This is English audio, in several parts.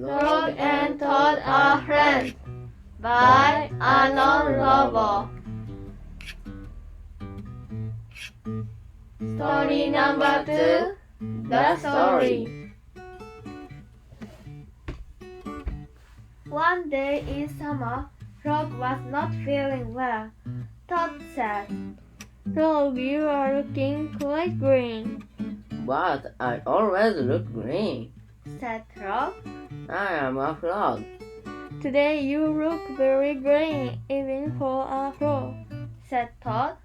Frog and Toad are friends by Arnold Lobel. Story number 2. The Story. One day in summer, Frog was not feeling well. Toad said, "Frog, you are looking quite green." "But I always look green," said Frog. "I am a frog." "Today you look very green, even for a frog," said Toad.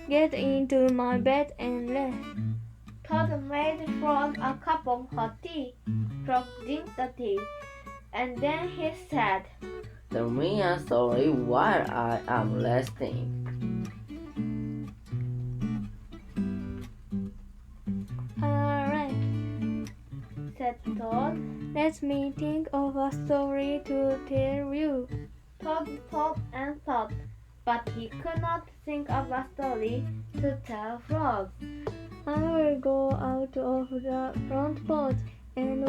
"Get into my bed and rest." Toad made Frog a cup of hot tea. Frog drank the tea, and then he said, "Tell me a story while I am resting." "Alright," said Toad. "Let me think of a story to tell you." Toad thought and thought, but he could not think of a story to tell Frog. "I will go out of the front porch and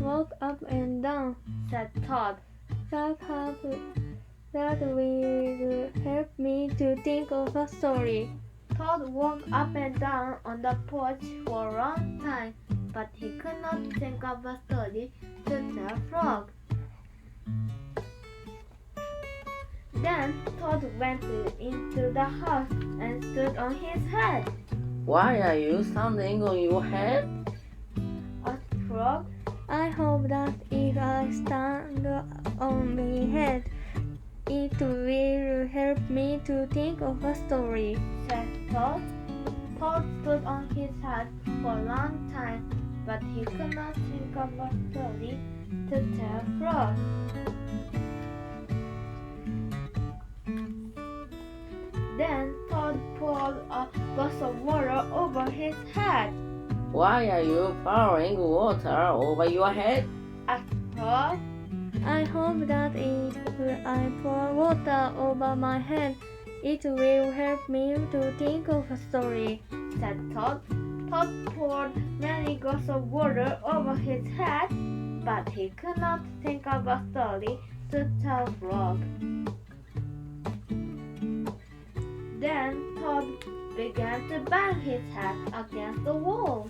walk up and down," said Toad. That will help me to think of a story." Toad walked up and down on the porch for a long time, but he could not think of a story to tell Frog. Then Toad went into the house and stood on his head. "Why are you standing on your head?" asked Frog. "I hope that if I stand on my head, it will help me to think of a story," said Toad. Toad stood on his head for a long time, but he could not think of a story to tell Frog. Then Toad poured a glass of water over his head. "Why are you pouring water over your head?" asked Frog. "I hope that if I pour water over my head, it will help me to think of a story," said Toad. Toad poured many glasses of water over his head, but he could not think of a story to tell Frog. Then Toad began to bang his head against the wall.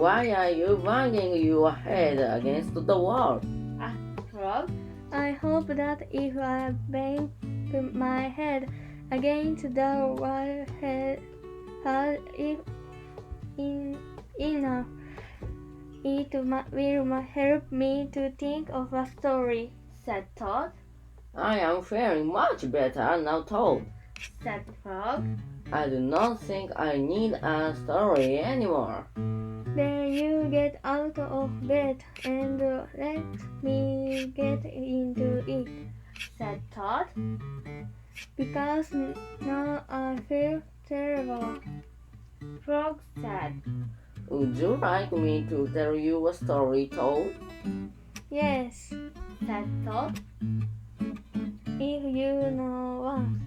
"Why are you banging your head against the wall?" asked Frog. "I hope that if I bang my head against the wall enough, it will help me to think of a story," said Toad. "I am feeling much better now, Toad," said Frog. "I do not think I need a story anymore." "Then you get out of bed and let me get into it," said Toad. "Because now I feel terrible," Frog said. "Would you like me to tell you a story, Toad?" "Yes," said Toad. "If you know one."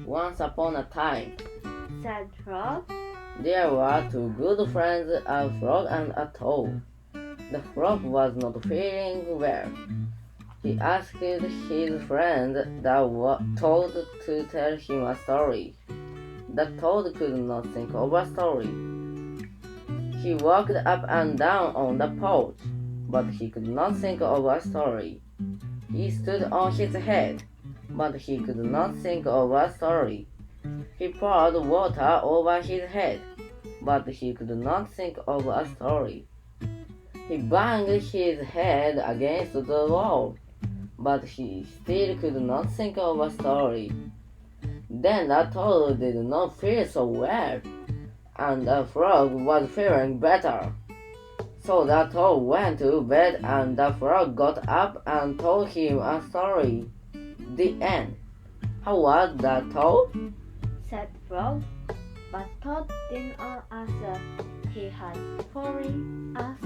"Once upon a time, said Frog. there were two good friends, a frog and a toad. The frog was not feeling well. He asked his friend, the toad, to tell him a story. The toad could not think of a story. He walked up and down on the porch, but he could not think of a story. He stood on his head, but he could not think of a story. He poured water over his head, but he could not think of a story. He banged his head against the wall, but he still could not think of a story. Then the toad did not feel so well, and the frog was feeling better. So the toad went to bed, and the frog got up and told him a story. The end. "How was the toad?" said Frog. But Toad did not answer. He had fallen asleep.